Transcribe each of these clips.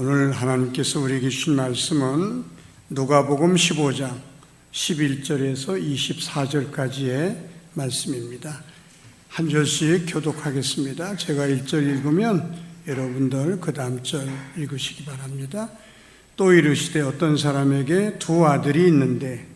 오늘 하나님께서 우리에게 주신 말씀은 누가복음 15장 11절에서 24절까지의 말씀입니다. 한 절씩 교독하겠습니다. 제가 1절 읽으면 여러분들 그 다음 절 읽으시기 바랍니다. 또 이르시되 어떤 사람에게 두 아들이 있는데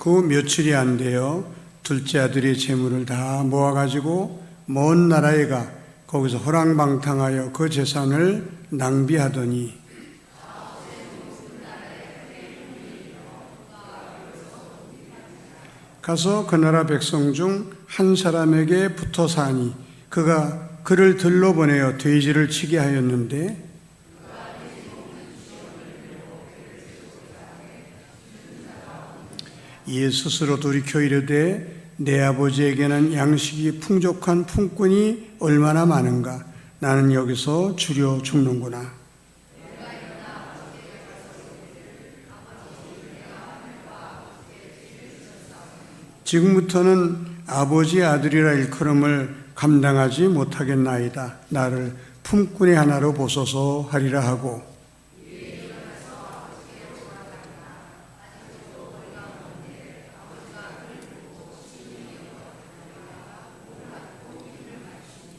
그 며칠이 안 되어 둘째 아들의 재물을 다 모아가지고 먼 나라에 가 거기서 호랑방탕하여 그 재산을 낭비하더니 가서 그 나라 백성 중 한 사람에게 붙어 사니 그가 그를 들러보내어 돼지를 치게 하였는데 이에 스스로 돌이켜 이르되 내 아버지에게는 양식이 풍족한 품꾼이 얼마나 많은가. 나는 여기서 주려 죽는구나. 지금부터는 아버지의 아들이라 일컬음을 감당하지 못하겠나이다. 나를 품꾼의 하나로 보소서 하리라 하고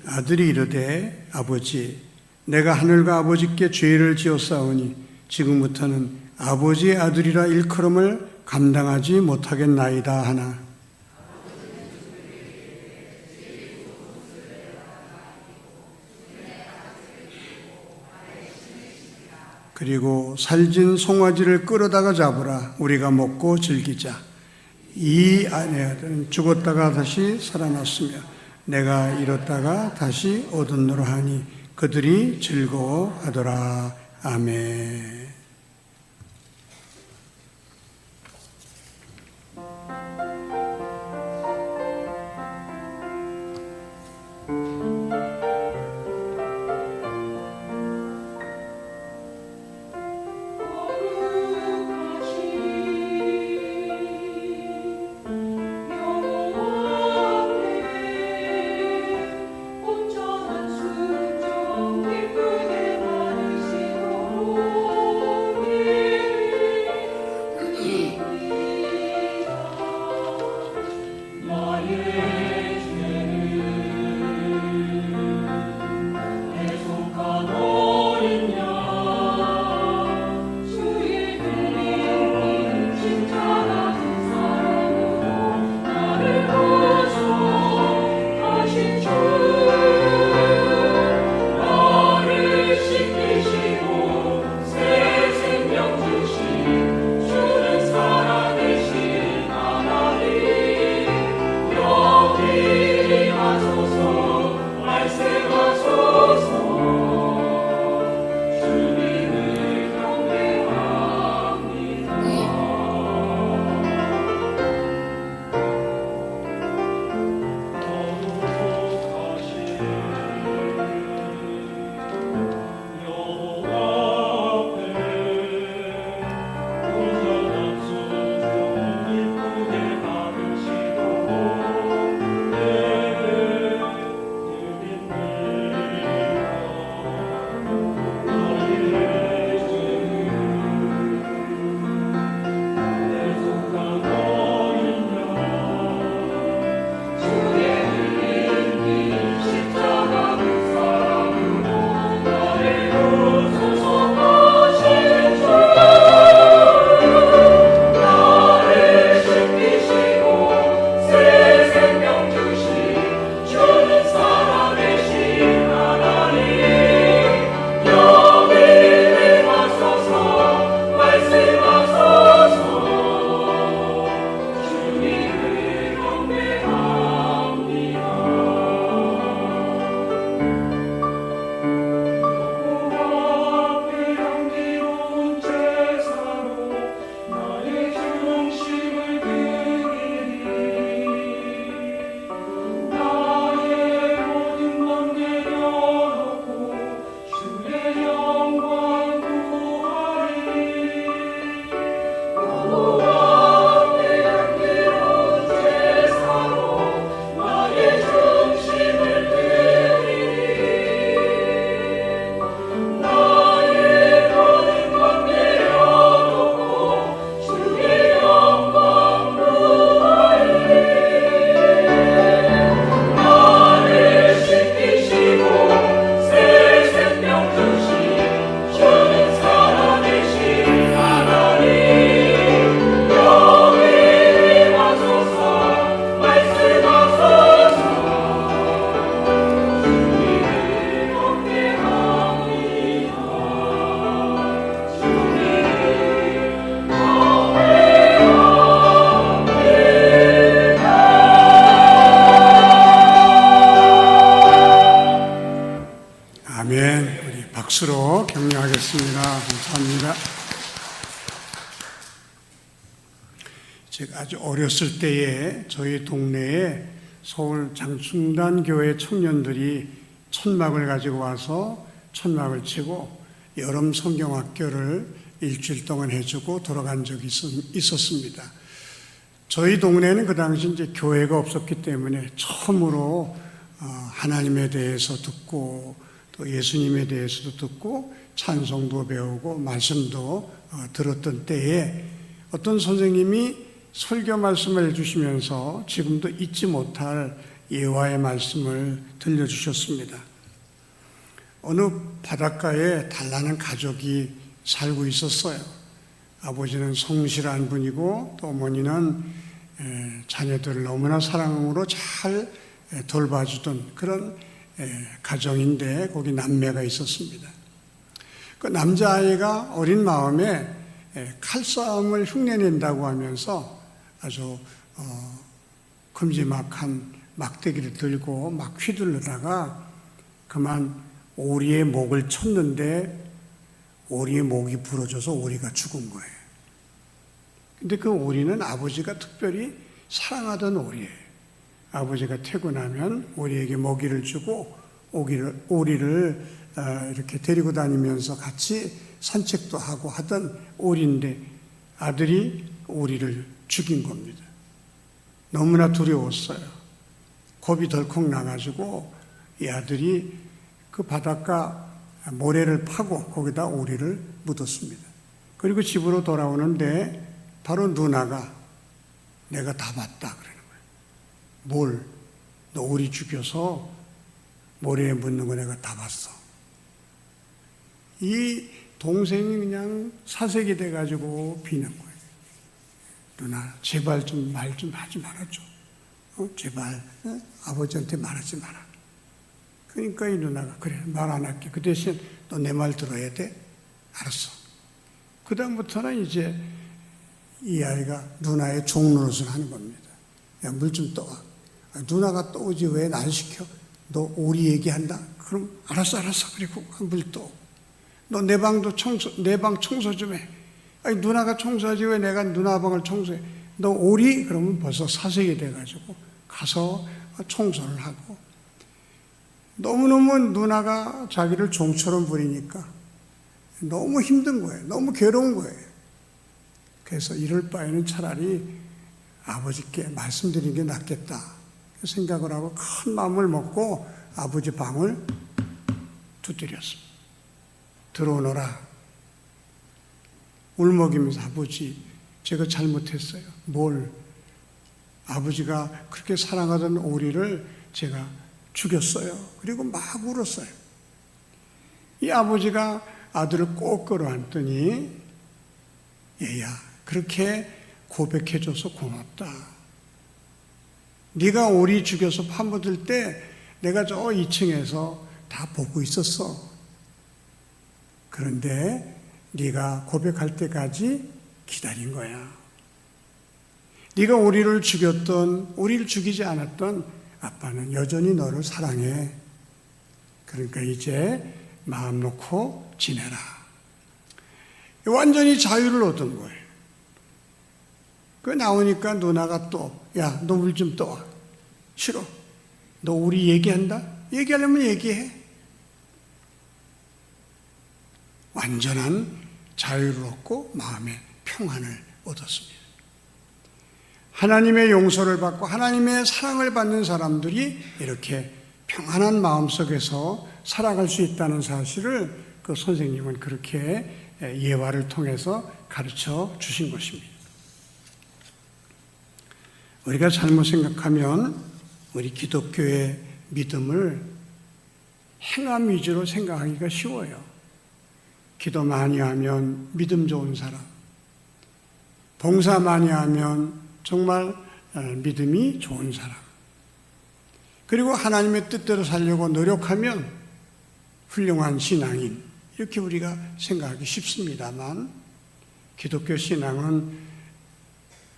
아들이 이르되 아버지 내가 하늘과 아버지께 죄를 지었사오니 지금부터는 아버지의 아들이라 일컬음을 감당하지 못하겠나이다 하나 그리고 살진 송아지를 끌어다가 잡으라. 우리가 먹고 즐기자. 이 아내아들은 죽었다가 다시 살아났으며 내가 잃었다가 다시 얻었노라 하니 그들이 즐거워하더라. 아멘. 아멘. 우리 박수로 격려하겠습니다. 감사합니다. 제가 아주 어렸을 때에 저희 동네에 서울 장충단 교회 청년들이 천막을 가지고 와서 천막을 치고 여름 성경학교를 일주일 동안 해주고 돌아간 적이 있었습니다. 저희 동네는 그 당시 이제 교회가 없었기 때문에 처음으로 하나님에 대해서 듣고 또 예수님에 대해서도 듣고 찬송도 배우고 말씀도 들었던 때에 어떤 선생님이 설교 말씀을 해주시면서 지금도 잊지 못할 예화의 말씀을 들려주셨습니다. 어느 바닷가에 단란한 가족이 살고 있었어요. 아버지는 성실한 분이고 또 어머니는 자녀들을 너무나 사랑으로 잘 돌봐주던 그런 가정인데 거기 남매가 있었습니다. 그 남자아이가 어린 마음에 칼싸움을 흉내낸다고 하면서 아주 큼지막한 막대기를 들고 막 휘둘르다가 그만 오리의 목을 쳤는데 오리의 목이 부러져서 오리가 죽은 거예요. 근데 그 오리는 아버지가 특별히 사랑하던 오리예요. 아버지가 퇴근하면 오리에게 먹이를 주고 오리를 이렇게 데리고 다니면서 같이 산책도 하고 하던 오리인데 아들이 오리를 죽인 겁니다. 너무나 두려웠어요. 겁이 덜컥 나가지고 이 아들이 그 바닷가 모래를 파고 거기다 오리를 묻었습니다. 그리고 집으로 돌아오는데 바로 누나가 내가 다 봤다 그러는 거예요. 뭘? 너 오리 죽여서 모래에 묻는 거 내가 다 봤어. 이 동생이 그냥 사색이 돼가지고 비는 거예요. 누나 제발 좀 말 좀 하지 말아줘. 제발 아버지한테 말하지 마라. 그러니까 이 누나가 그래 말 안 할게. 그 대신 너 내 말 들어야 돼. 알았어. 그 다음부터는 이제 이 아이가 누나의 종노릇을 하는 겁니다. 야, 물 좀 떠와. 누나가 떠오지 왜 날 시켜? 너 오리 얘기한다? 그럼 알았어. 그리고 물 떠. 너 내 방도 내 방 청소 좀 해. 아니 누나가 청소하지 왜 내가 누나 방을 청소해? 너 오리? 그러면 벌써 사색이 돼가지고 가서 청소를 하고 너무너무 누나가 자기를 종처럼 부리니까 너무 힘든 거예요. 너무 괴로운 거예요. 그래서 이럴 바에는 차라리 아버지께 말씀드리는 게 낫겠다 생각을 하고 큰 마음을 먹고 아버지 방을 두드렸습니다. 들어오너라. 울먹이면서 아버지 제가 잘못했어요. 뭘? 아버지가 그렇게 사랑하던 오리를 제가 죽였어요. 그리고 막 울었어요. 이 아버지가 아들을 꼭 끌어안더니 얘야 그렇게 고백해줘서 고맙다. 네가 오리 죽여서 파묻을 때 내가 저 2층에서 다 보고 있었어. 그런데 네가 고백할 때까지 기다린 거야. 네가 오리를 죽이지 않았던 아빠는 여전히 너를 사랑해. 그러니까 이제 마음 놓고 지내라. 완전히 자유를 얻은 거예요. 그 나오니까 누나가 또 야, 너 물 좀 떠와. 싫어. 너 우리 얘기한다? 얘기하려면 얘기해. 완전한 자유를 얻고 마음의 평안을 얻었습니다. 하나님의 용서를 받고 하나님의 사랑을 받는 사람들이 이렇게 평안한 마음 속에서 살아갈 수 있다는 사실을 그 선생님은 그렇게 예화를 통해서 가르쳐 주신 것입니다. 우리가 잘못 생각하면 우리 기독교의 믿음을 행함 위주로 생각하기가 쉬워요. 기도 많이 하면 믿음 좋은 사람, 봉사 많이 하면 정말 믿음이 좋은 사람, 그리고 하나님의 뜻대로 살려고 노력하면 훌륭한 신앙인, 이렇게 우리가 생각하기 쉽습니다만 기독교 신앙은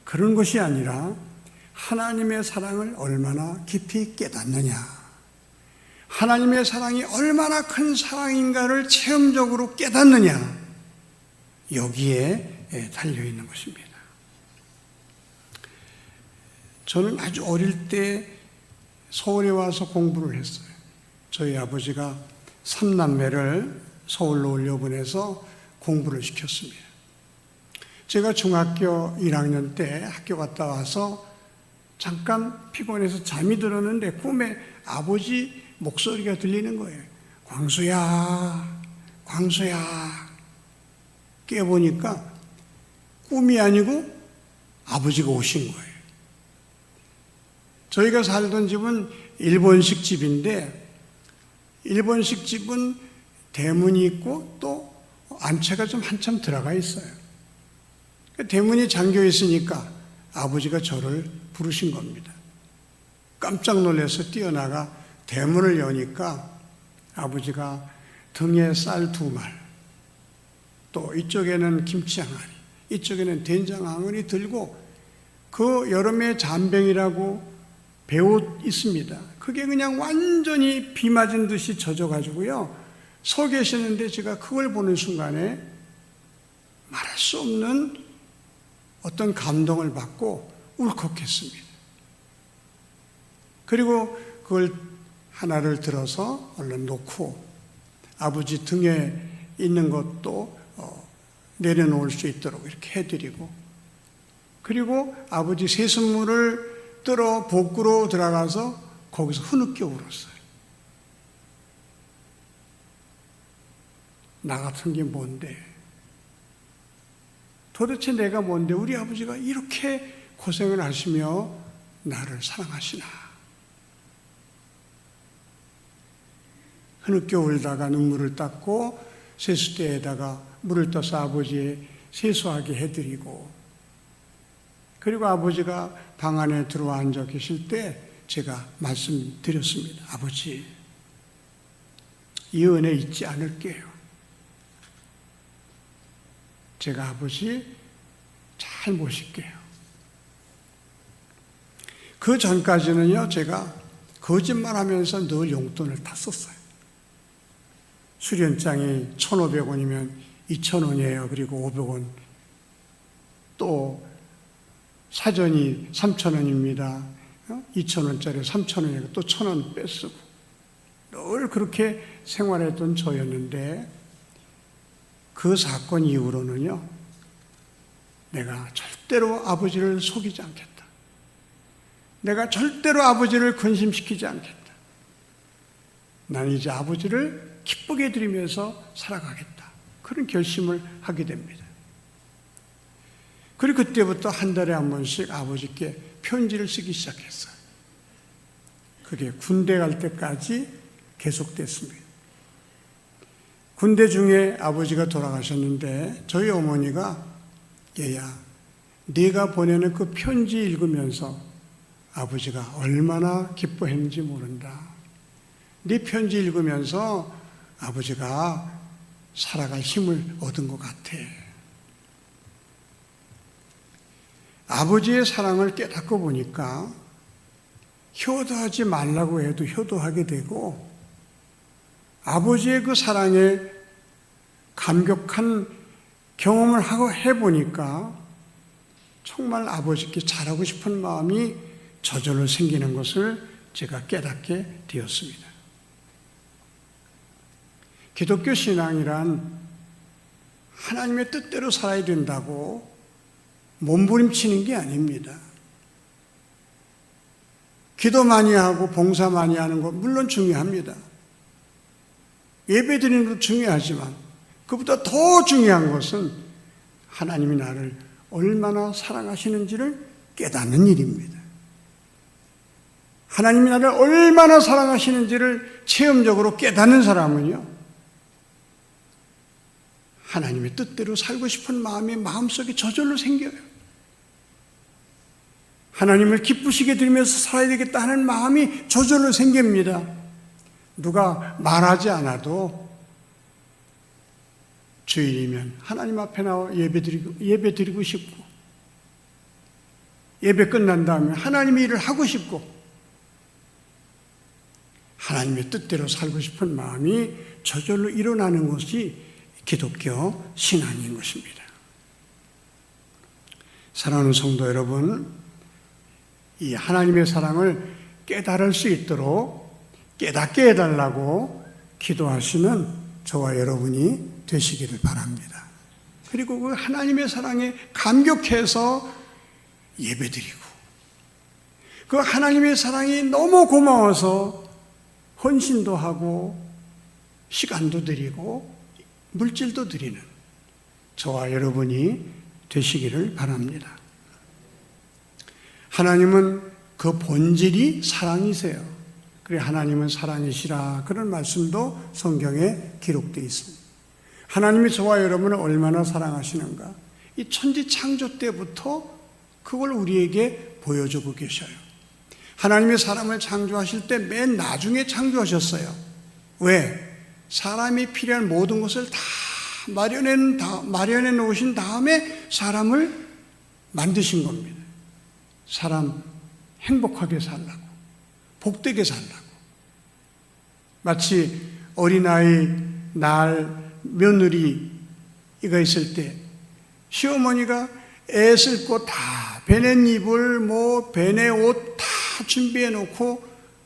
그런 것이 아니라 하나님의 사랑을 얼마나 깊이 깨닫느냐, 하나님의 사랑이 얼마나 큰 사랑인가를 체험적으로 깨닫느냐, 여기에 달려있는 것입니다. 저는 아주 어릴 때 서울에 와서 공부를 했어요. 저희 아버지가 3남매를 서울로 올려보내서 공부를 시켰습니다. 제가 중학교 1학년 때 학교 갔다 와서 잠깐 피곤해서 잠이 들었는데 꿈에 아버지 목소리가 들리는 거예요. 광수야, 광수야. 깨보니까 꿈이 아니고 아버지가 오신 거예요. 저희가 살던 집은 일본식 집인데, 일본식 집은 대문이 있고 또 안채가 좀 한참 들어가 있어요. 대문이 잠겨 있으니까 아버지가 저를 부르신 겁니다. 깜짝 놀라서 뛰어나가 대문을 여니까 아버지가 등에 쌀 2말, 또 이쪽에는 김치 항아리, 이쪽에는 된장 항아리 들고, 그 여름에 잠뱅이라고 배옷 있습니다. 그게 그냥 완전히 비 맞은 듯이 젖어가지고요, 서 계시는데 제가 그걸 보는 순간에 말할 수 없는 어떤 감동을 받고 울컥했습니다. 그리고 그걸 하나를 들어서 얼른 놓고 아버지 등에 있는 것도 내려놓을 수 있도록 이렇게 해드리고, 그리고 아버지 세숫물을 뜨러 복구로 들어가서 거기서 흐느껴 울었어요. 나 같은 게 뭔데? 도대체 내가 뭔데 우리 아버지가 이렇게 고생을 하시며 나를 사랑하시나? 흐느껴 울다가 눈물을 닦고 세숫대에다가 물을 떠서 아버지의 세수하게 해드리고, 그리고 아버지가 방 안에 들어와 앉아 계실 때 제가 말씀드렸습니다. 아버지, 이 은혜 잊지 않을게요. 제가 아버지 잘 모실게요. 그 전까지는요, 제가 거짓말하면서 늘 용돈을 탔었어요. 수련장이 1,500원이면 2,000원이에요. 그리고 500원. 또 사전이 3,000원입니다. 2,000원짜리 3,000원이고 또 1,000원 빼쓰고. 늘 그렇게 생활했던 저였는데, 그 사건 이후로는요, 내가 절대로 아버지를 속이지 않겠다. 내가 절대로 아버지를 근심시키지 않겠다. 나는 이제 아버지를 기쁘게 해드리면서 살아가겠다. 그런 결심을 하게 됩니다. 그리고 그때부터 한 달에 한 번씩 아버지께 편지를 쓰기 시작했어요. 그게 군대 갈 때까지 계속됐습니다. 군대 중에 아버지가 돌아가셨는데 저희 어머니가, 얘야, 네가 보내는 그 편지 읽으면서 아버지가 얼마나 기뻐했는지 모른다. 네 편지 읽으면서 아버지가 살아갈 힘을 얻은 것 같아. 아버지의 사랑을 깨닫고 보니까 효도하지 말라고 해도 효도하게 되고, 아버지의 그 사랑에 감격한 경험을 하고 해보니까 정말 아버지께 잘하고 싶은 마음이 저절로 생기는 것을 제가 깨닫게 되었습니다. 기독교 신앙이란 하나님의 뜻대로 살아야 된다고 몸부림치는 게 아닙니다. 기도 많이 하고 봉사 많이 하는 것 물론 중요합니다. 예배 드리는 것도 중요하지만 그보다 더 중요한 것은 하나님이 나를 얼마나 사랑하시는지를 깨닫는 일입니다. 하나님이 나를 얼마나 사랑하시는지를 체험적으로 깨닫는 사람은요, 하나님의 뜻대로 살고 싶은 마음이 마음속에 저절로 생겨요. 하나님을 기쁘시게 드리면서 살아야 되겠다 하는 마음이 저절로 생깁니다. 누가 말하지 않아도 주일이면 하나님 앞에 나와 예배 드리고 싶고, 예배 끝난 다음에 하나님의 일을 하고 싶고, 하나님의 뜻대로 살고 싶은 마음이 저절로 일어나는 것이 기독교 신앙인 것입니다. 사랑하는 성도 여러분, 이 하나님의 사랑을 깨달을 수 있도록 깨닫게 해달라고 기도하시는 저와 여러분이 되시기를 바랍니다. 그리고 그 하나님의 사랑에 감격해서 예배드리고, 그 하나님의 사랑이 너무 고마워서 헌신도 하고 시간도 드리고 물질도 드리는 저와 여러분이 되시기를 바랍니다. 하나님은 그 본질이 사랑이세요. 그래 하나님은 사랑이시라, 그런 말씀도 성경에 기록되어 있습니다. 하나님이 저와 여러분을 얼마나 사랑하시는가, 이 천지 창조 때부터 그걸 우리에게 보여주고 계셔요. 하나님이 사람을 창조하실 때 맨 나중에 창조하셨어요. 왜? 사람이 필요한 모든 것을 다 마련해 놓으신 다음에 사람을 만드신 겁니다. 사람 행복하게 살라고, 복되게 살라고. 마치 어린아이 날 며느리가 있을 때 시어머니가 애쓸 거 다 베낸 이불, 베네 옷 다 준비해 놓고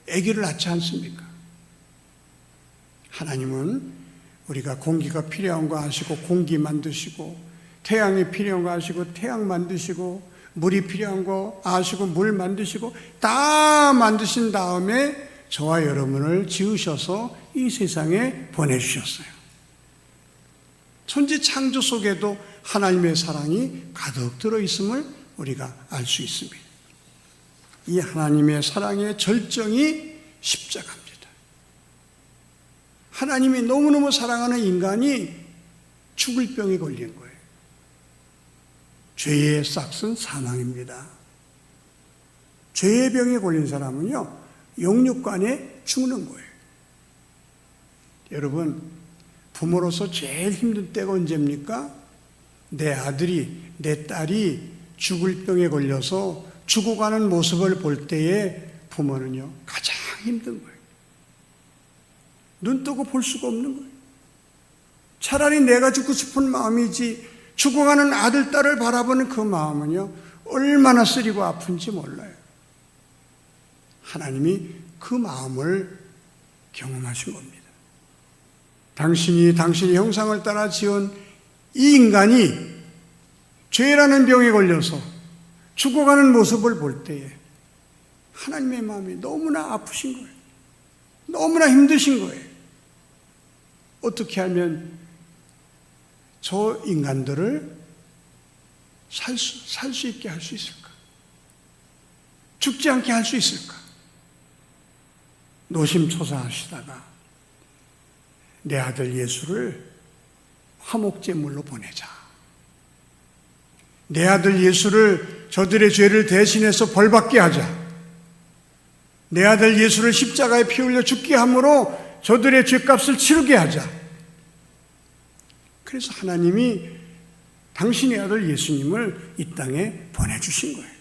아기를 낳지 않습니까? 하나님은 우리가 공기가 필요한 거 아시고 공기 만드시고, 태양이 필요한 거 아시고 태양 만드시고, 물이 필요한 거 아시고 물 만드시고 다 만드신 다음에 저와 여러분을 지으셔서 이 세상에 보내주셨어요. 천지 창조 속에도 하나님의 사랑이 가득 들어있음을 우리가 알 수 있습니다. 이 하나님의 사랑의 절정이 십자가입니다. 하나님이 너무너무 사랑하는 인간이 죽을 병에 걸린 거예요. 죄의 싹은 사망입니다. 죄의 병에 걸린 사람은요, 영육간에 죽는 거예요. 여러분, 부모로서 제일 힘든 때가 언제입니까? 내 아들이, 내 딸이 죽을 병에 걸려서 죽어가는 모습을 볼 때에 부모는요, 가장 힘든 거예요. 눈 뜨고 볼 수가 없는 거예요. 차라리 내가 죽고 싶은 마음이지, 죽어가는 아들, 딸을 바라보는 그 마음은요, 얼마나 쓰리고 아픈지 몰라요. 하나님이 그 마음을 경험하신 겁니다. 당신이 당신의 형상을 따라 지은 이 인간이 죄라는 병에 걸려서 죽어가는 모습을 볼 때에 하나님의 마음이 너무나 아프신 거예요. 너무나 힘드신 거예요. 어떻게 하면 저 인간들을 살 수 있게 할 수 있을까? 죽지 않게 할 수 있을까? 노심초사하시다가 내 아들 예수를 화목제물로 보내자. 내 아들 예수를 저들의 죄를 대신해서 벌받게 하자. 내 아들 예수를 십자가에 피 흘려 죽게 함으로 저들의 죄값을 치르게 하자. 그래서 하나님이 당신의 아들 예수님을 이 땅에 보내주신 거예요.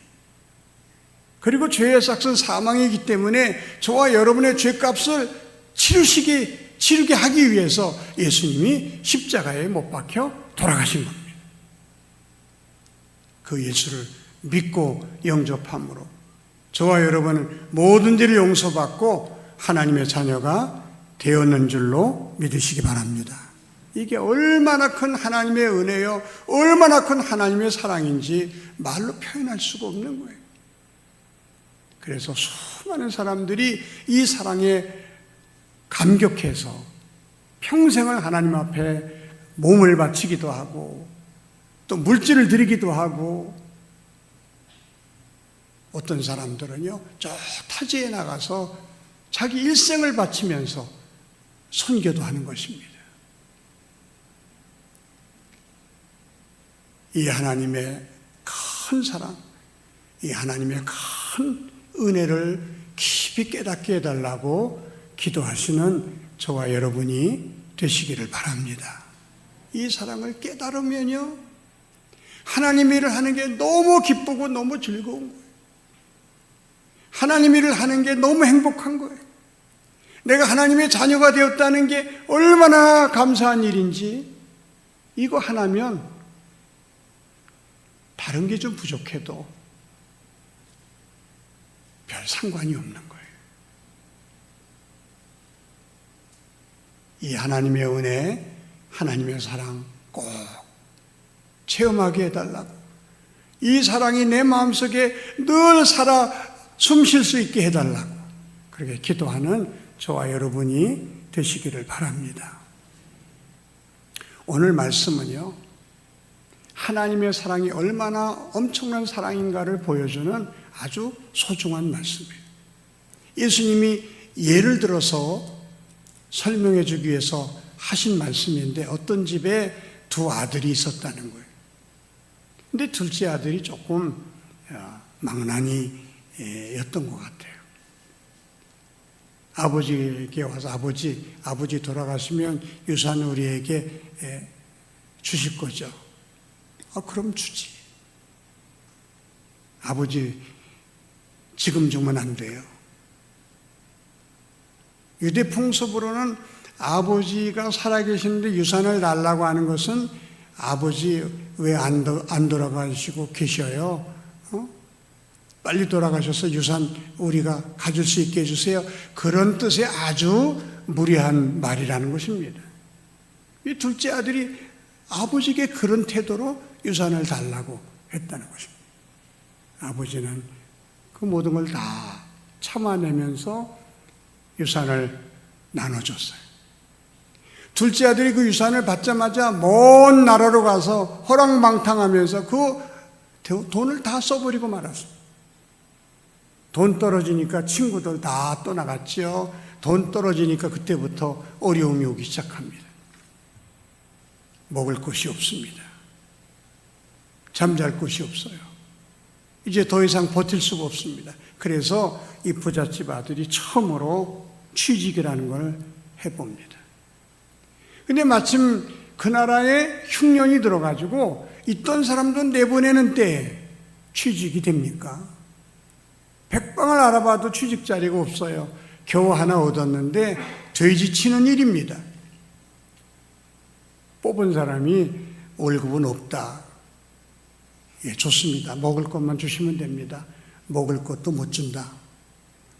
그리고 죄의 삭은 사망이기 때문에 저와 여러분의 죄값을 치르게 하기 위해서 예수님이 십자가에 못 박혀 돌아가신 겁니다. 그 예수를 믿고 영접함으로 저와 여러분은 모든 죄를 용서받고 하나님의 자녀가 되었는 줄로 믿으시기 바랍니다. 이게 얼마나 큰 하나님의 은혜요, 얼마나 큰 하나님의 사랑인지 말로 표현할 수가 없는 거예요. 그래서 수많은 사람들이 이 사랑에 감격해서 평생을 하나님 앞에 몸을 바치기도 하고 또 물질을 드리기도 하고, 어떤 사람들은요 저 타지에 나가서 자기 일생을 바치면서 선교도 하는 것입니다. 이 하나님의 큰 사랑, 이 하나님의 큰 은혜를 깊이 깨닫게 해달라고 기도하시는 저와 여러분이 되시기를 바랍니다. 이 사랑을 깨달으면요 하나님 일을 하는 게 너무 기쁘고 너무 즐거운 거예요. 하나님 일을 하는 게 너무 행복한 거예요. 내가 하나님의 자녀가 되었다는 게 얼마나 감사한 일인지, 이거 하나면 다른 게 좀 부족해도 별 상관이 없는 거예요. 이 하나님의 은혜, 하나님의 사랑 꼭 체험하게 해달라고, 이 사랑이 내 마음속에 늘 살아 숨 쉴 수 있게 해달라고 그렇게 기도하는 저와 여러분이 되시기를 바랍니다. 오늘 말씀은요, 하나님의 사랑이 얼마나 엄청난 사랑인가를 보여주는 아주 소중한 말씀이에요. 예수님이 예를 들어서 설명해 주기 위해서 하신 말씀인데, 어떤 집에 두 아들이 있었다는 거예요. 근데 둘째 아들이 조금 망나니였던 것 같아요. 아버지에게 와서 아버지 돌아가시면 유산 우리에게 주실 거죠. 그럼 주지. 아버지 지금 주면 안 돼요. 유대 풍습으로는 아버지가 살아계시는데 유산을 달라고 하는 것은, 아버지 왜 안 돌아가시고 계셔요? 빨리 돌아가셔서 유산 우리가 가질 수 있게 해주세요. 그런 뜻의 아주 무례한 말이라는 것입니다. 이 둘째 아들이 아버지에게 그런 태도로 유산을 달라고 했다는 것입니다. 아버지는 그 모든 걸 다 참아내면서 유산을 나눠줬어요. 둘째 아들이 그 유산을 받자마자 먼 나라로 가서 허랑방탕하면서 그 돈을 다 써버리고 말았어요. 돈 떨어지니까 친구들 다 떠나갔죠. 돈 떨어지니까 그때부터 어려움이 오기 시작합니다. 먹을 곳이 없습니다. 잠잘 곳이 없어요. 이제 더 이상 버틸 수가 없습니다. 그래서 이 부잣집 아들이 처음으로 취직이라는 걸 해봅니다. 근데 마침 그 나라에 흉년이 들어가지고 있던 사람도 내보내는 때에 취직이 됩니까? 백방을 알아봐도 취직 자리가 없어요. 겨우 하나 얻었는데 돼지 치는 일입니다. 뽑은 사람이 월급은 없다. 예, 좋습니다. 먹을 것만 주시면 됩니다. 먹을 것도 못 준다.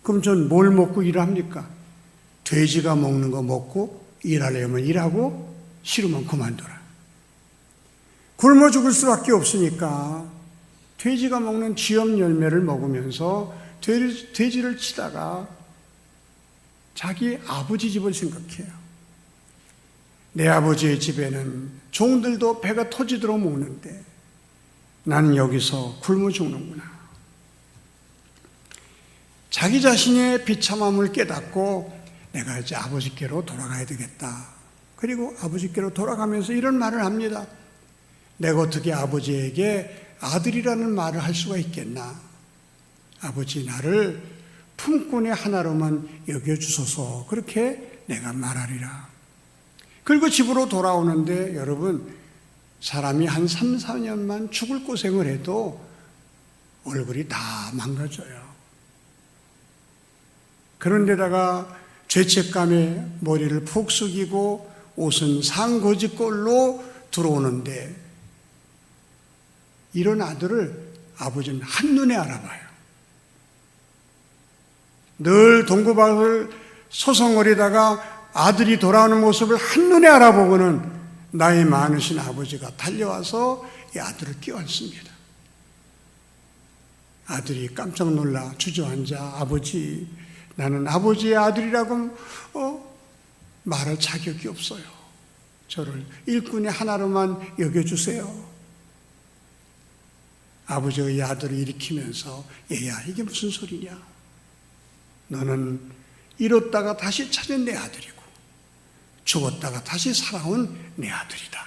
그럼 전 뭘 먹고 일을 합니까? 돼지가 먹는 거 먹고, 일하려면 일하고 싫으면 그만둬라. 굶어 죽을 수밖에 없으니까 돼지가 먹는 쥐염 열매를 먹으면서 돼지를 치다가 자기 아버지 집을 생각해요. 내 아버지의 집에는 종들도 배가 터지도록 먹는데 나는 여기서 굶어 죽는구나. 자기 자신의 비참함을 깨닫고 내가 이제 아버지께로 돌아가야 되겠다. 그리고 아버지께로 돌아가면서 이런 말을 합니다. 내가 어떻게 아버지에게 아들이라는 말을 할 수가 있겠나. 아버지, 나를 품꾼의 하나로만 여겨주소서. 그렇게 내가 말하리라. 그리고 집으로 돌아오는데, 여러분, 사람이 한 3, 4년만 죽을 고생을 해도 얼굴이 다 망가져요. 그런데다가 죄책감에 머리를 푹 숙이고 옷은 상거지꼴로 들어오는데, 이런 아들을 아버지는 한눈에 알아봐요. 늘 동고박을 소송거리다가 아들이 돌아오는 모습을 한눈에 알아보고는 나이 많으신 아버지가 달려와서 이 아들을 껴안습니다. 아들이 깜짝 놀라 주저앉아, 아버지, 나는 아버지의 아들이라고 말할 자격이 없어요. 저를 일꾼의 하나로만 여겨주세요. 아버지가 이 아들을 일으키면서, 얘야, 이게 무슨 소리냐? 너는 잃었다가 다시 찾은 내 아들이고 죽었다가 다시 살아온 내 아들이다.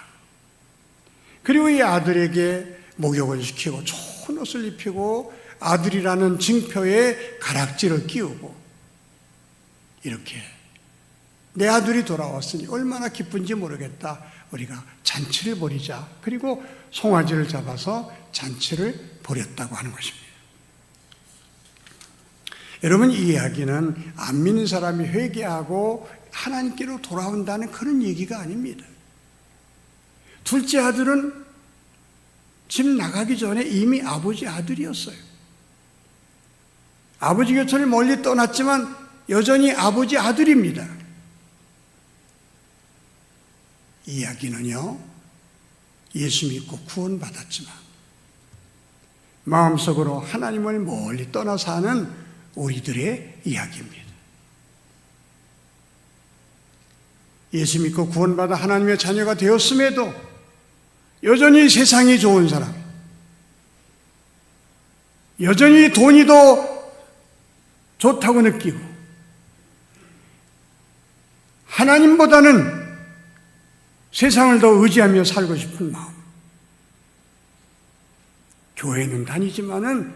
그리고 이 아들에게 목욕을 시키고 좋은 옷을 입히고 아들이라는 징표에 가락지를 끼우고, 이렇게 내 아들이 돌아왔으니 얼마나 기쁜지 모르겠다. 우리가 잔치를 벌이자. 그리고 송아지를 잡아서 잔치를 벌였다고 하는 것입니다. 여러분, 이 이야기는 안 믿는 사람이 회개하고 하나님께로 돌아온다는 그런 얘기가 아닙니다. 둘째 아들은 집 나가기 전에 이미 아버지 아들이었어요. 아버지 곁을 멀리 떠났지만 여전히 아버지 아들입니다. 이 이야기는요, 예수 믿고 구원받았지만 마음속으로 하나님을 멀리 떠나 사는 우리들의 이야기입니다. 예수 믿고 구원받아 하나님의 자녀가 되었음에도 여전히 세상이 좋은 사람, 여전히 돈이 더 좋다고 느끼고 하나님보다는 세상을 더 의지하며 살고 싶은 마음. 교회는 다니지만은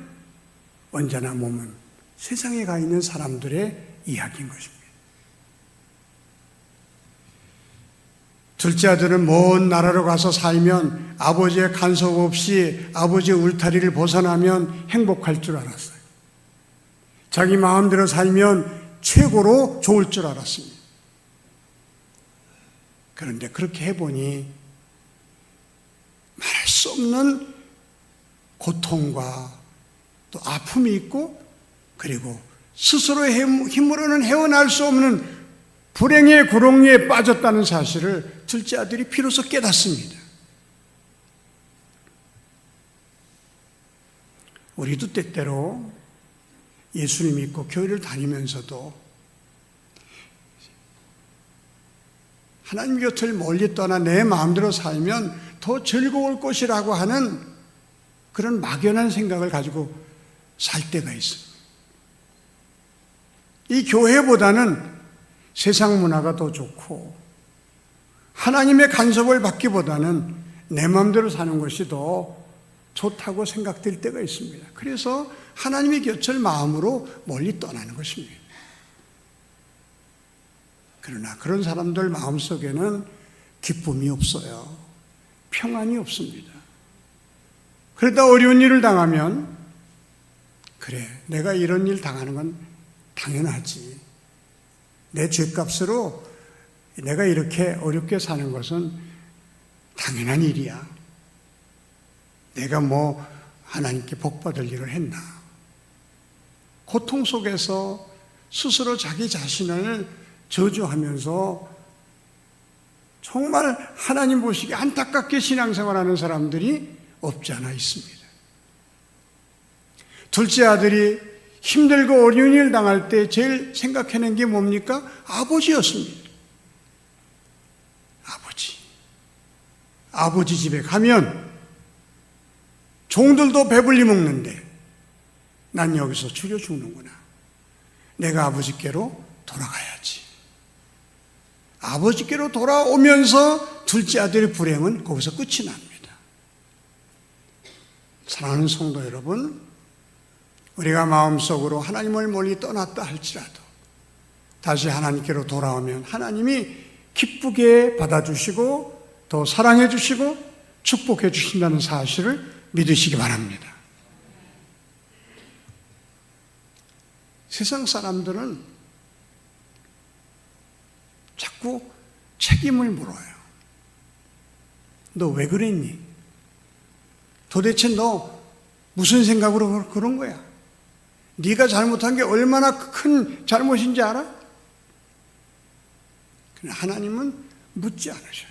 언제나 몸은 세상에 가 있는 사람들의 이야기인 것입니다. 둘째 아들은 먼 나라로 가서 살면 아버지의 간섭 없이 아버지의 울타리를 벗어나면 행복할 줄 알았어요. 자기 마음대로 살면 최고로 좋을 줄 알았습니다. 그런데 그렇게 해보니 말할 수 없는 고통과 또 아픔이 있고, 그리고 스스로의 힘으로는 헤어날 수 없는 불행의 구렁이에 빠졌다는 사실을 둘째 아들이 비로소 깨닫습니다. 우리도 때때로 예수님 믿고 교회를 다니면서도 하나님 곁을 멀리 떠나 내 마음대로 살면 더 즐거울 것이라고 하는 그런 막연한 생각을 가지고 살 때가 있습니다. 이 교회보다는 세상 문화가 더 좋고 하나님의 간섭을 받기보다는 내 마음대로 사는 것이 더 좋다고 생각될 때가 있습니다. 그래서 하나님의 곁을 마음으로 멀리 떠나는 것입니다. 그러나 그런 사람들 마음속에는 기쁨이 없어요. 평안이 없습니다. 그러다 어려운 일을 당하면, 그래, 내가 이런 일 당하는 건 당연하지. 내 죄값으로 내가 이렇게 어렵게 사는 것은 당연한 일이야. 내가 뭐 하나님께 복받을 일을 했나. 고통 속에서 스스로 자기 자신을 저주하면서 정말 하나님 보시기에 안타깝게 신앙생활하는 사람들이 없지 않아 있습니다. 둘째 아들이 힘들고 어려운 일 당할 때 제일 생각해낸 게 뭡니까? 아버지였습니다. 아버지 집에 가면 종들도 배불리 먹는데 난 여기서 줄여 죽는구나. 내가 아버지께로 돌아가야지. 아버지께로 돌아오면서 둘째 아들의 불행은 거기서 끝이 납니다. 사랑하는 성도 여러분, 우리가 마음속으로 하나님을 멀리 떠났다 할지라도 다시 하나님께로 돌아오면 하나님이 기쁘게 받아주시고 더 사랑해 주시고 축복해 주신다는 사실을 믿으시기 바랍니다. 세상 사람들은 자꾸 책임을 물어요. 너 왜 그랬니? 도대체 너 무슨 생각으로 그런 거야? 네가 잘못한 게 얼마나 큰 잘못인지 알아? 그러나 하나님은 묻지 않으셔요.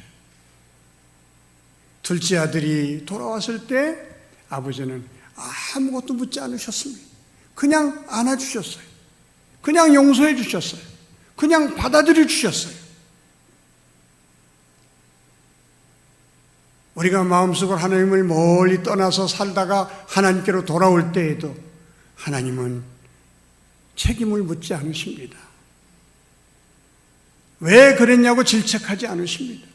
둘째 아들이 돌아왔을 때 아버지는 아무것도 묻지 않으셨습니다. 그냥 안아주셨어요. 그냥 용서해 주셨어요. 그냥 받아들여 주셨어요. 우리가 마음속으로 하나님을 멀리 떠나서 살다가 하나님께로 돌아올 때에도 하나님은 책임을 묻지 않으십니다. 왜 그랬냐고 질책하지 않으십니다.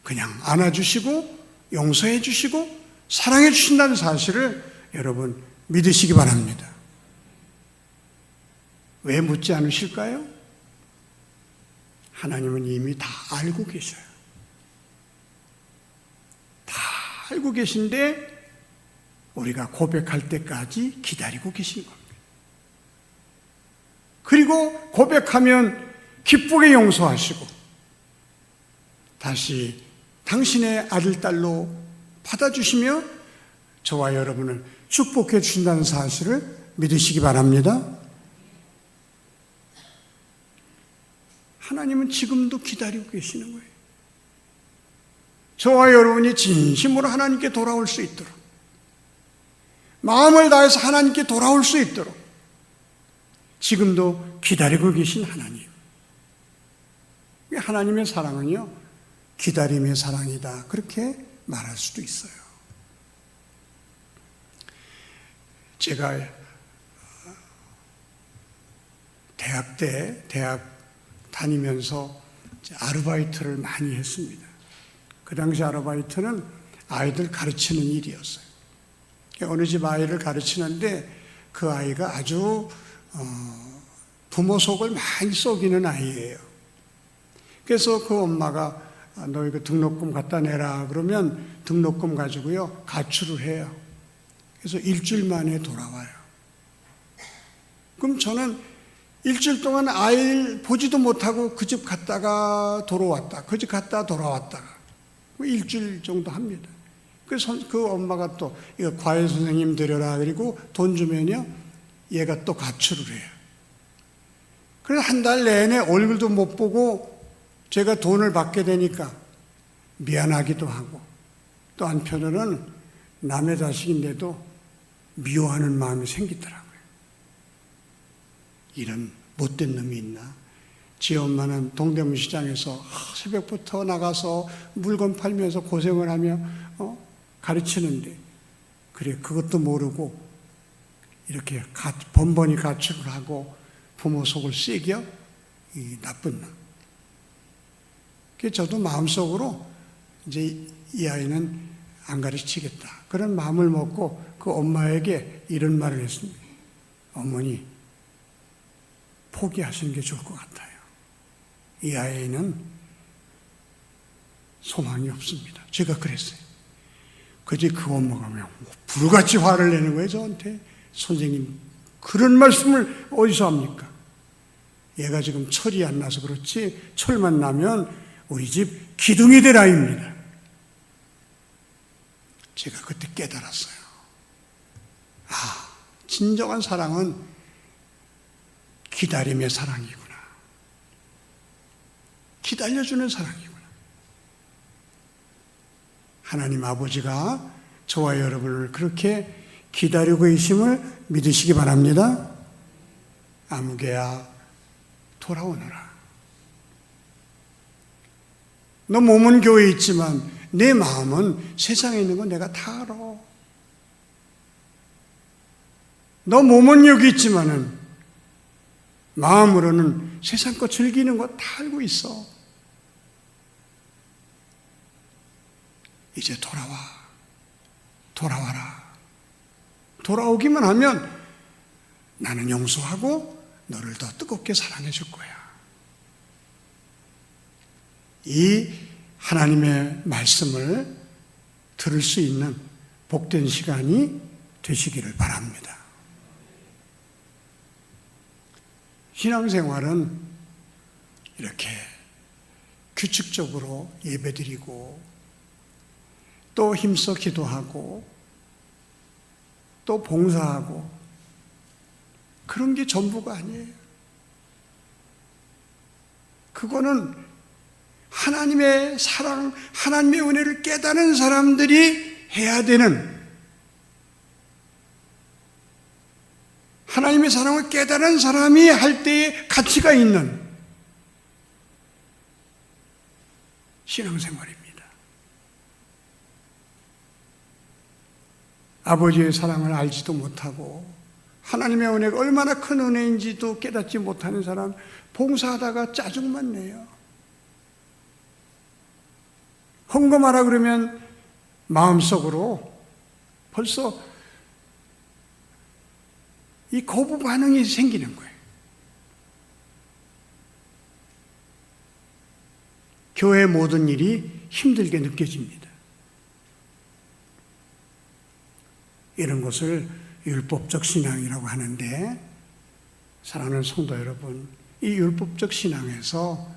그냥 안아주시고 용서해 주시고 사랑해 주신다는 사실을 여러분 믿으시기 바랍니다. 왜 묻지 않으실까요? 하나님은 이미 다 알고 계셔요. 다 알고 계신데 우리가 고백할 때까지 기다리고 계신 겁니다. 그리고 고백하면 기쁘게 용서하시고 다시 당신의 아들, 딸로 받아주시며 저와 여러분을 축복해 주신다는 사실을 믿으시기 바랍니다. 하나님은 지금도 기다리고 계시는 거예요. 저와 여러분이 진심으로 하나님께 돌아올 수 있도록, 마음을 다해서 하나님께 돌아올 수 있도록 지금도 기다리고 계신 하나님. 하나님의 사랑은요, 기다림의 사랑이다, 그렇게 말할 수도 있어요. 제가 대학 다니면서 아르바이트를 많이 했습니다. 그 당시 아르바이트는 아이들 가르치는 일이었어요. 어느 집 아이를 가르치는데 그 아이가 아주 부모 속을 많이 썩이는 아이예요. 그래서 그 엄마가 너 이거 등록금 갖다 내라 그러면 등록금 가지고요 가출을 해요. 그래서 일주일 만에 돌아와요. 그럼 저는 일주일 동안 아이를 보지도 못하고 그 집 갔다가 돌아왔다, 그 집 갔다 돌아왔다가 일주일 정도 합니다. 그래서 그 엄마가 또 이거 과외 선생님 데려라 그리고 돈 주면요 얘가 또 가출을 해요. 그래서 한 달 내내 얼굴도 못 보고 제가 돈을 받게 되니까 미안하기도 하고 또 한편으로는 남의 자식인데도 미워하는 마음이 생기더라고요. 이런 못된 놈이 있나? 지 엄마는 동대문 시장에서 새벽부터 나가서 물건 팔면서 고생을 하며 가르치는데 그래 그것도 모르고 이렇게 번번이 가출을 하고 부모 속을 썩여? 이 나쁜 놈. 그래서 저도 마음속으로 이제 이 아이는 안 가르치겠다 그런 마음을 먹고 그 엄마에게 이런 말을 했습니다. 어머니 포기하시는 게 좋을 것 같아요. 이 아이는 소망이 없습니다. 제가 그랬어요. 그제 그 엄마가 그냥 불같이 화를 내는 거예요 저한테. 선생님 그런 말씀을 어디서 합니까? 얘가 지금 철이 안 나서 그렇지 철만 나면 우리 집 기둥이 될 아이입니다. 제가 그때 깨달았어요. 아, 진정한 사랑은 기다림의 사랑이구나. 기다려주는 사랑이구나. 하나님 아버지가 저와 여러분을 그렇게 기다리고 계심을 믿으시기 바랍니다. 아무개야 돌아오너라. 너 몸은 교회에 있지만 내 마음은 세상에 있는 거 내가 다 알아. 너 몸은 여기 있지만은 마음으로는 세상 거 즐기는 거 다 알고 있어. 이제 돌아와라. 돌아오기만 하면 나는 용서하고 너를 더 뜨겁게 사랑해 줄 거야. 이 하나님의 말씀을 들을 수 있는 복된 시간이 되시기를 바랍니다. 신앙생활은 이렇게 규칙적으로 예배드리고 또 힘써 기도하고 또 봉사하고 그런 게 전부가 아니에요. 그거는 하나님의 사랑, 하나님의 은혜를 깨닫는 사람들이 해야 되는, 하나님의 사랑을 깨달은 사람이 할 때에 가치가 있는 신앙생활입니다. 아버지의 사랑을 알지도 못하고 하나님의 은혜가 얼마나 큰 은혜인지도 깨닫지 못하는 사람, 봉사하다가 짜증만 내요. 헌금하라 그러면 마음속으로 벌써 이 거부 반응이 생기는 거예요. 교회의 모든 일이 힘들게 느껴집니다. 이런 것을 율법적 신앙이라고 하는데 사랑하는 성도 여러분, 이 율법적 신앙에서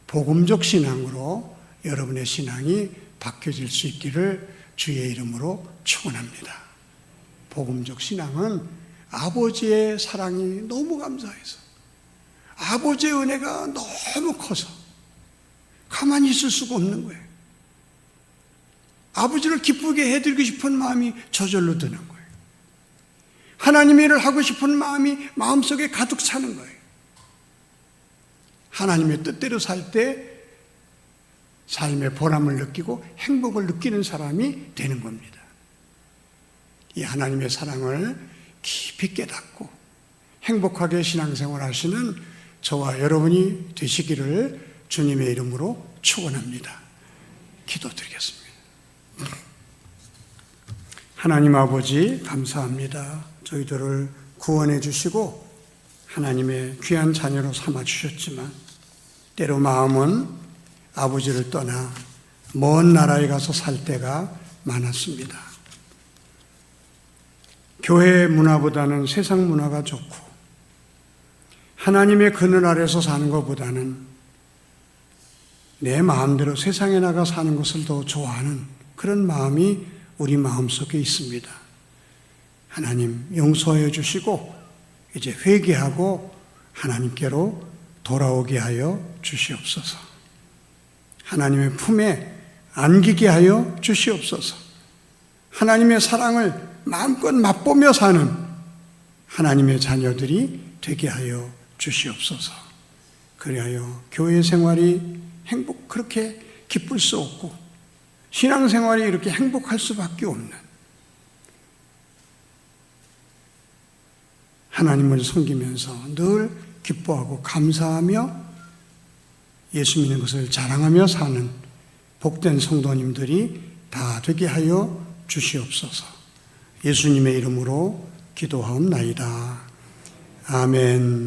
복음적 신앙으로 여러분의 신앙이 바뀌어질 수 있기를 주의 이름으로 축원합니다. 복음적 신앙은 아버지의 사랑이 너무 감사해서, 아버지의 은혜가 너무 커서 가만히 있을 수가 없는 거예요. 아버지를 기쁘게 해드리고 싶은 마음이 저절로 드는 거예요. 하나님의 일을 하고 싶은 마음이 마음속에 가득 차는 거예요. 하나님의 뜻대로 살 때 삶의 보람을 느끼고 행복을 느끼는 사람이 되는 겁니다. 이 하나님의 사랑을 깊이 깨닫고 행복하게 신앙생활 하시는 저와 여러분이 되시기를 주님의 이름으로 축원합니다. 기도드리겠습니다. 하나님 아버지 감사합니다. 저희들을 구원해 주시고 하나님의 귀한 자녀로 삼아 주셨지만 때로 마음은 아버지를 떠나 먼 나라에 가서 살 때가 많았습니다. 교회 문화보다는 세상 문화가 좋고 하나님의 그늘 아래서 사는 것보다는 내 마음대로 세상에 나가 사는 것을 더 좋아하는 그런 마음이 우리 마음속에 있습니다. 하나님 용서해 주시고 이제 회개하고 하나님께로 돌아오게 하여 주시옵소서. 하나님의 품에 안기게 하여 주시옵소서. 하나님의 사랑을 마음껏 맛보며 사는 하나님의 자녀들이 되게 하여 주시옵소서. 그리하여 교회 생활이 그렇게 기쁠 수 없고 신앙생활이 이렇게 행복할 수밖에 없는 하나님을 섬기면서 늘 기뻐하고 감사하며 예수 믿는 것을 자랑하며 사는 복된 성도님들이 다 되게 하여 주시옵소서. 예수님의 이름으로 기도하옵나이다. 아멘.